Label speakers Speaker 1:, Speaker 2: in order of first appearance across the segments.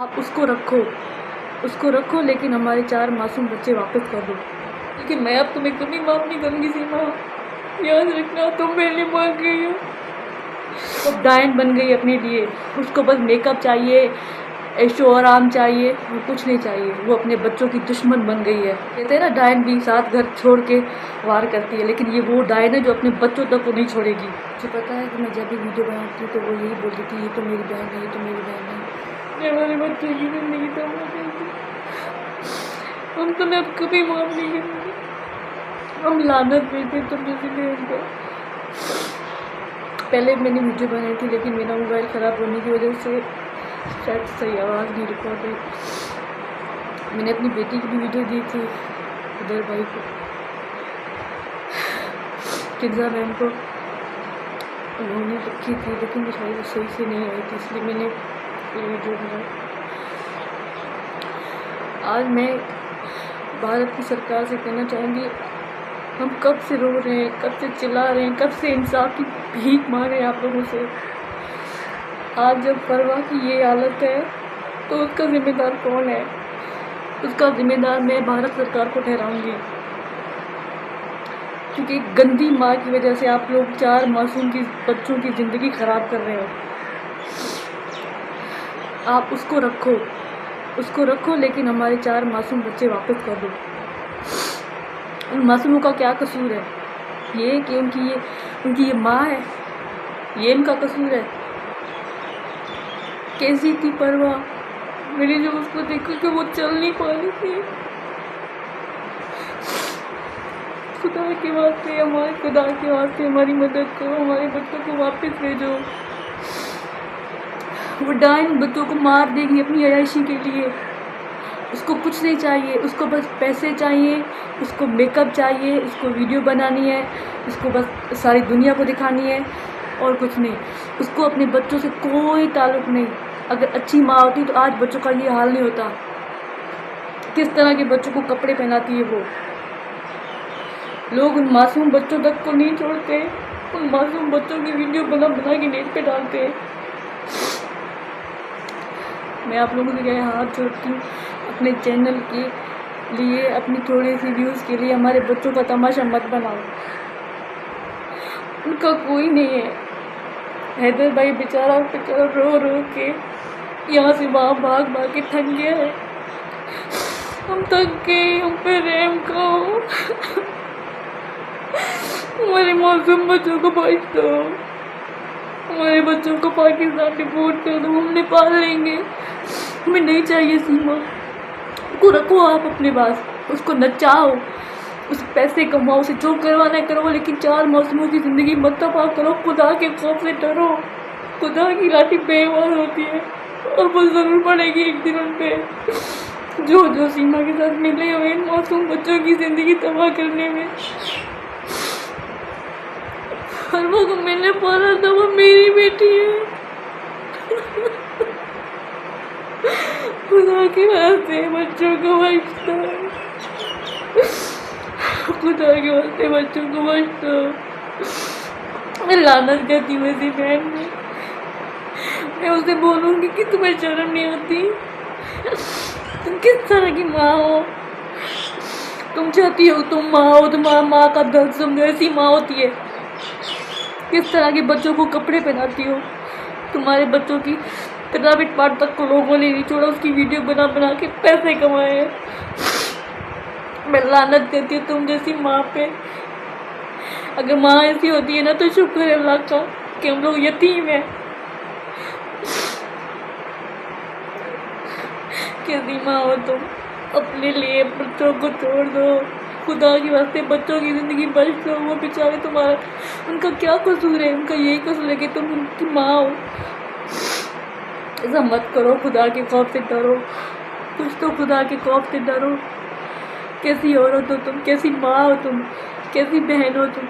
Speaker 1: आप उसको रखो लेकिन हमारे 4 मासूम बच्चे वापस कर दो। लेकिन मैं अब तुम्हें कभी माफ़ नहीं करूँगी सीमा, याद रखना तुम मेरे लिए मर गई हो। वो डायन बन गई अपने लिए, उसको बस मेकअप चाहिए, ऐशो आराम चाहिए, वो कुछ नहीं चाहिए। वो अपने बच्चों की दुश्मन बन गई है। कहते हैं ना डायन भी 7 घर छोड़ के वार करती है, लेकिन ये वो डायन है जो अपने बच्चों तक को नहीं छोड़ेगी। मुझे पता है कि मैं जब भी वीडियो बनाती हूँ तो वो यही बोलती थी, ये तो मेरी बहन है, ये तो मेरी बहन है। हमारे बच्चों की जिंदगी तबाह कर दी। हम तुम्हें अब कभी माफ नहीं करेंगे। हम लानत भेजते तुम जैसी बहन को। पहले मैंने वीडियो बनाई थी लेकिन मेरा मोबाइल ख़राब होने की वजह से शायद सही आवाज़ नहीं रिकॉर्ड हुई। मैंने अपनी बेटी की भी वीडियो दी थी, उधर भाई को, किन्जा बहन को उन्होंने रखी थी, लेकिन शायद सही से नहीं आई थी, इसलिए मैंने ये वीडियो बनाई। आज मैं भारत की सरकार से कहना चाहूँगी, हम कब से रो रहे हैं, कब से चिल्ला रहे हैं, कब से इंसाफ की भीख मांग रहे हैं आप लोगों से। आज जब फरवा की ये हालत है तो उसका जिम्मेदार कौन है? उसका जिम्मेदार मैं भारत सरकार को ठहराऊंगी, क्योंकि गंदी माँ की वजह से आप लोग 4 मासूम की बच्चों की ज़िंदगी ख़राब कर रहे हो। आप उसको रखो लेकिन हमारे 4 मासूम बच्चे वापस कर दो। उन मासूमों का क्या कसूर है? ये कि उनकी ये माँ है, ये इनका कसूर है? कैसी थी परवा, मैंने जब उसको देखा कि वो चल नहीं पा रही थी। खुदा के वास्ते हमारी मदद करो, हमारे बच्चों को वापस भेजो। वो डायन बच्चों को मार देगी अपनी अयाशी के लिए। उसको कुछ नहीं चाहिए, उसको बस पैसे चाहिए, उसको मेकअप चाहिए, उसको वीडियो बनानी है, उसको बस सारी दुनिया को दिखानी है और कुछ नहीं। उसको अपने बच्चों से कोई ताल्लुक़ नहीं। अगर अच्छी माँ होती तो आज बच्चों का ये हाल नहीं होता। किस तरह के बच्चों को कपड़े पहनाती है वो। लोग उन मासूम बच्चों तक को नहीं छोड़ते, उन मासूम बच्चों की वीडियो बना के नेट पे डालते हैं। मैं आप लोगों से क्या हाथ जोड़ती हूँ, अपने चैनल के लिए, अपनी थोड़ी सी व्यूज़ के लिए हमारे बच्चों का तमाशा मत बनाओ। उनका कोई नहीं है। हैदर भाई बेचारा रो रो के यहाँ से वहाँ भाग के थक गया है। हम थक गए, हम पे रहम करो। हमारे मासूम बच्चों को बख्श दो, हमारे बच्चों को पाकिस्तान डिपोर्ट कर दो, हम नेपाल लेंगे। हमें नहीं चाहिए सीमा। उसको रखो आप अपने पास, उसको नचाओ, उस पैसे कमाओ, उसे जो करवाना है करो, लेकिन 4 मासूमों की ज़िंदगी मत तबाह करो। खुदा के खौफ से डरो। खुदा की लाठी बेवार होती है और वो ज़रूर पड़ेगी एक दिन उन पे। जो सीमा के साथ मिले हुए मासूम बच्चों की ज़िंदगी तबाह करने में। और वो मैंने बोला था वो मेरी बेटी है। खुदा के वास्ते बच्चों को बख्श दो, खुदा के वास्ते बच्चों को बख्श दो। मैं लानत करती हूँ ऐसी बहन में। मैं उसे बोलूँगी कि तुम्हें शर्म नहीं होती? तुम किस तरह की माँ हो? तुम चाहती हो तुम माँ हो, तुम्हारा माँ का दर्द समझो, ऐसी माँ होती है। किस तरह के बच्चों को कपड़े पहनाती हो? तुम्हारे बच्चों की प्राइवेट पार्ट तक को लोगों ने नहीं छोड़ा, उसकी वीडियो बना के पैसे कमाए हैं। मैं लानत करती हूँ तुम जैसी माँ पे। अगर माँ ऐसी होती है ना तो शुक्र है अल्लाह का कि हम लोग यतीम हैं। कैसी माँ हो तुम? अपने लिए बच्चों को छोड़ दो। खुदा के वास्ते बच्चों की ज़िंदगी बच लो। वो बेचारे तुम्हारा, उनका क्या कसूर है? उनका यही कसूर है कि तुम उनकी माँ हो। ऐसा मत करो, खुदा के खौफ से डरो। कुछ तो खुदा के खौफ से डरो। कैसी औरत हो तुम? कैसी माँ हो तुम? कैसी बहन हो तुम?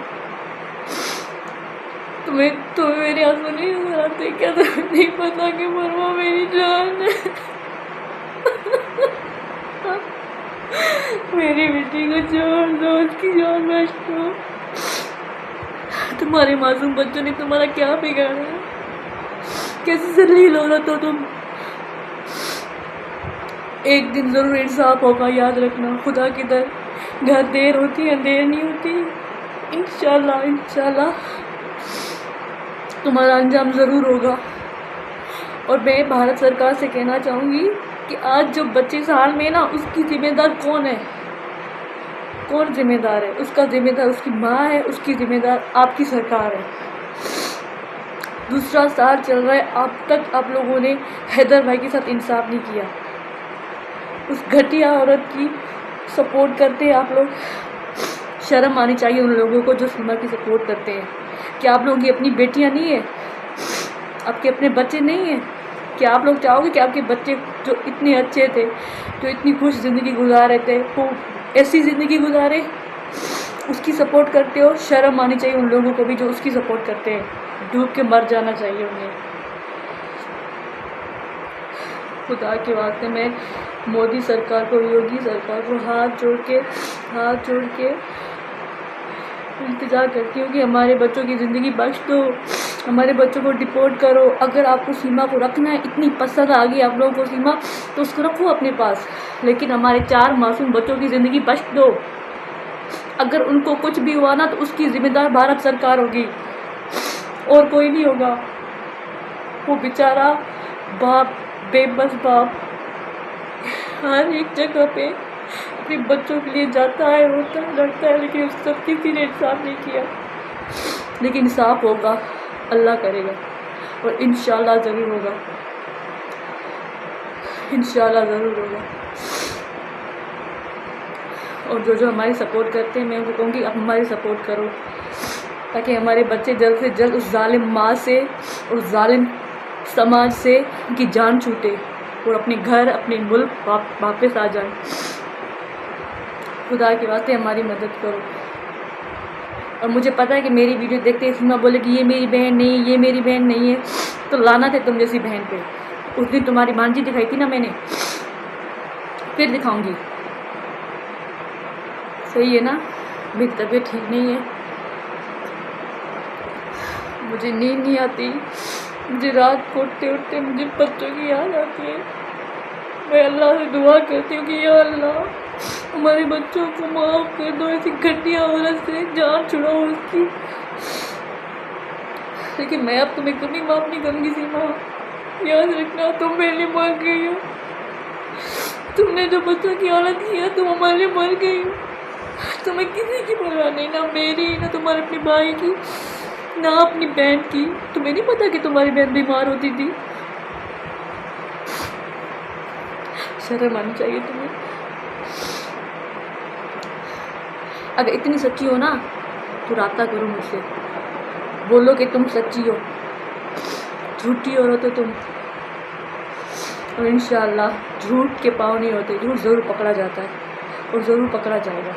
Speaker 1: तुम्हें मेरे आंसू नहीं नजर आते क्या? तुम्हें नहीं पता कि मरवा मेरी जान है? मेरी बेटी को छोड़ दो, उसकी जान बच दो। तुम्हारे मासूम बच्चों ने तुम्हारा क्या बिगाड़ा? कैसी जलील औरत हो तुम? एक दिन ज़रूर इंसाफ होगा, याद रखना। खुदा की दर घर देर होती है, देर नहीं होती। इंशाल्लाह इंशाल्लाह तुम्हारा अंजाम ज़रूर होगा। और मैं भारत सरकार से कहना चाहूँगी कि आज जो बच्चे इस हाल में ना, उसकी ज़िम्मेदार कौन है? कौन ज़िम्मेदार है? उसका ज़िम्मेदार उसकी माँ है, उसकी ज़िम्मेदार आपकी सरकार है। दूसरा साल चल रहा है, अब तक आप लोगों ने हैदर भाई के साथ इंसाफ नहीं किया। उस घटिया औरत की सपोर्ट करते हैं आप लोग। शर्म आनी चाहिए उन लोगों को जो सीमा की सपोर्ट करते हैं। क्या आप लोगों की अपनी बेटियां नहीं है? आपके अपने बच्चे नहीं हैं? क्या आप लोग चाहोगे कि आपके बच्चे जो इतने अच्छे थे, जो इतनी खुश ज़िंदगी गुजार रहे थे, वो ऐसी ज़िंदगी गुजारे? उसकी सपोर्ट करते हो? शर्म आनी चाहिए उन लोगों को भी जो उसकी सपोर्ट करते हैं। डूब के मर जाना चाहिए उन्हें। खुदा के वास्ते मैं मोदी सरकार को, योगी सरकार को हाथ जोड़ के इंतज़ार करती हूँ कि हमारे बच्चों की ज़िंदगी बख्श दो, हमारे बच्चों को डिपोर्ट करो। अगर आपको सीमा को रखना है, इतनी पसंद आ गई आप लोगों को सीमा, तो उसको रखो अपने पास, लेकिन हमारे 4 मासूम बच्चों की ज़िंदगी बख्श दो। अगर उनको कुछ भी हुआ ना, तो उसकी ज़िम्मेदार भारत सरकार होगी और कोई नहीं होगा। वो बेचारा बाप, बेबस बाप, हर एक जगह पे अपने बच्चों के लिए जाता है, रोता है, लड़ता है, लेकिन उस सब किसी ने इंसाफ नहीं किया। लेकिन इंसाफ होगा, अल्लाह करेगा और इंशाल्लाह ज़रूर होगा, इंशाल्लाह ज़रूर होगा। और जो हमारी सपोर्ट करते हैं, मैं उनको कहूँगी आप हमारी सपोर्ट करो, ताकि हमारे बच्चे जल्द से जल्द उस जालिम माँ से, उस जालिम समाज से उनकी जान छूटे और अपने घर, अपने मुल्क वापस आ जाए। खुदा के वास्ते हमारी मदद करो। और मुझे पता है कि मेरी वीडियो देखते ही सीमा बोले कि ये मेरी बहन नहीं है, ये मेरी बहन नहीं है, तो लानत है तुम जैसी बहन पे। उस दिन तुम्हारी भांजी दिखाई थी ना मैंने, फिर दिखाऊंगी। सही है ना? मेरी तबीयत ठीक नहीं है, मुझे नींद नहीं आती, मुझे रात को उठते मुझे बच्चों की याद आती है। मैं अल्लाह से दुआ करती हूँ कि या अल्लाह हमारे बच्चों को माफ़ कर दो, ऐसी घटिया औरत से जान छुड़ाओ उसकी। लेकिन मैं अब तुम्हें कभी माफ़ नहीं करूँगी सीमा, याद रखना। तुम मेरे लिए मर गई हो, तुमने जो बच्चों की हालत किया, तुम हमारे लिए मर गई हो। तुम्हें किसी की परवाह नहीं, ना मेरी, ना तुम्हारे अपने भाई की, ना अपनी बहन की। तुम्हें नहीं पता कि तुम्हारी बहन बीमार होती थी? शर्म आनी चाहिए तुम्हें। अगर इतनी सच्ची हो ना, तो राब्ता करो मुझसे, बोलो कि तुम सच्ची हो, झूठी हो तो तुम। और इंशाल्लाह झूठ के पाँव नहीं होते, झूठ ज़रूर पकड़ा जाता है और ज़रूर पकड़ा जाएगा।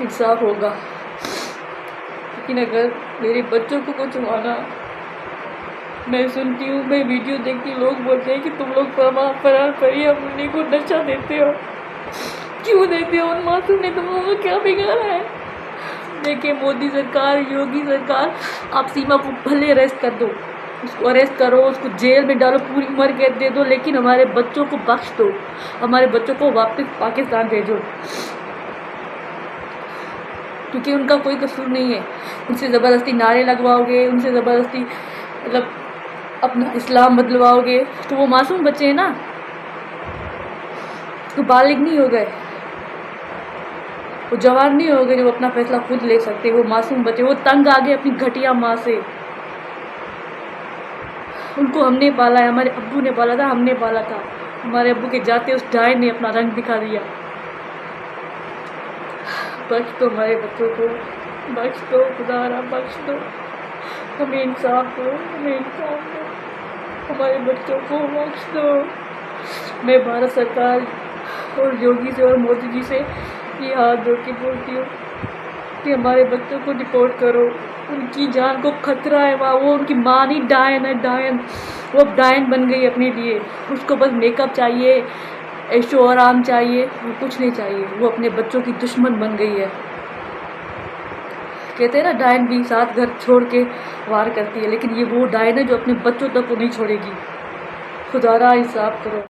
Speaker 1: इंसाफ होगा। लेकिन अगर मेरे बच्चों को कुछ हुआ ना, मैं सुनती हूँ, मैं वीडियो देखती हूँ, लोग बोलते हैं कि तुम लोग फरार परिया मुन्नी को नशा देते हो। क्यों देते हो? उन मासूम ने तुम लोगों को क्या बिगाड़ा है? देखिए मोदी सरकार, योगी सरकार, आप सीमा को भले अरेस्ट कर दो, उसको अरेस्ट करो, उसको जेल में डालो, पूरी उम्र कैद दे दो, लेकिन हमारे बच्चों को बख्श दो, हमारे बच्चों को वापस पाकिस्तान भेजो, क्योंकि उनका कोई कसूर नहीं है। उनसे ज़बरदस्ती नारे लगवाओगे, उनसे ज़बरदस्ती मतलब अपना इस्लाम बदलवाओगे, तो वो मासूम बच्चे हैं ना, तो बालिग नहीं हो गए, वो जवान नहीं हो गए जो अपना फैसला खुद ले सकते। वो मासूम बच्चे, वो तंग आ गए अपनी घटिया माँ से। उनको हमने पाला है, हमारे अब्बू ने पाला था, हमने पाला था। हमारे अब्बू के जाते उस डायन ने अपना रंग दिखा दिया। बख्श दो हमारे बच्चों को, बख्श दो खुदारा, बख्श दो, हमें इंसाफ दो, हमें इंसाफ दो, हमारे बच्चों को बख्श दो। मैं भारत सरकार और योगी से और मोदी जी से ये हाथ जोड़ के बोलती हूँ कि हमारे बच्चों को डिपोर्ट करो, उनकी जान को खतरा है वहाँ। वो उनकी माँ नहीं, डायन है, डायन। वो अब डायन बन गई अपने लिए, उसको बस मेकअप चाहिए, ऐशो आराम चाहिए, वो कुछ नहीं चाहिए। वो अपने बच्चों की दुश्मन बन गई है। कहते हैं ना डायन भी 7 घर छोड़ के वार करती है, लेकिन ये वो डायन है जो अपने बच्चों तक को नहीं छोड़ेगी। खुदारा हिसाब करो।